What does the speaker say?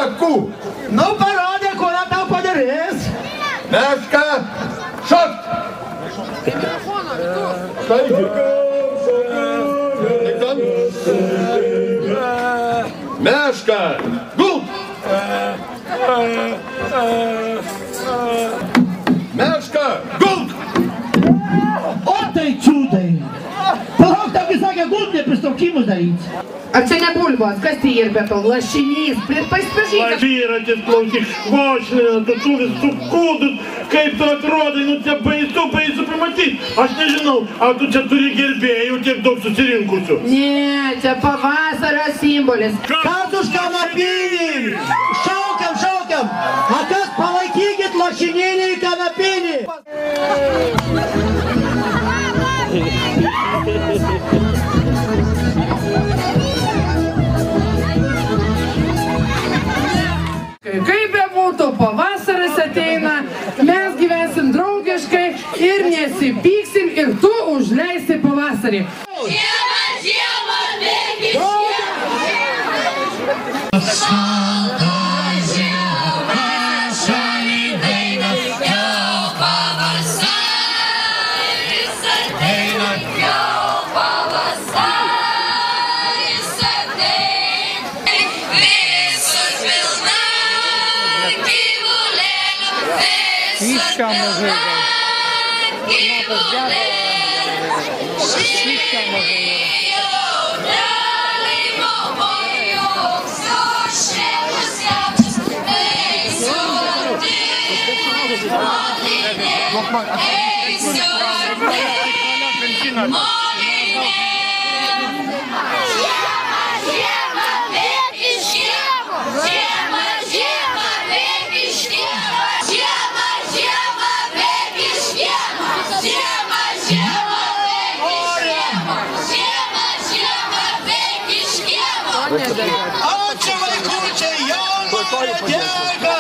sakų. Nu, parodė, ko tau padarys. Meška, šokt. Taigi. Meška, gult. Meška, gult. O tai čiūdai. Palauk, tau sakė gult, nepristaukimus daryti. Ar čia ne bulvos? Kas tai ir be to? Lašinys. Pasipažyk. Lažyratis, klausyk, švošlina, tu visų kūdus, kaip tu atrodai, nu čia baisu pamatyti. Aš nežinau, ar tu čia turi gerbėjų tiek daug susirinkusių? Ne, čia pavasario simbolis. Kas už kanapinį? Šaukiam. A kas palaikykit lašinėlį į kanapinį? Kaip bebūtų, pavasaris ateina, mes gyvensim draugiškai ir nesipyksim ir tu užleisi pavasarį. Žiema, bėgi Ačiū vaikučiai, jauna, dėga.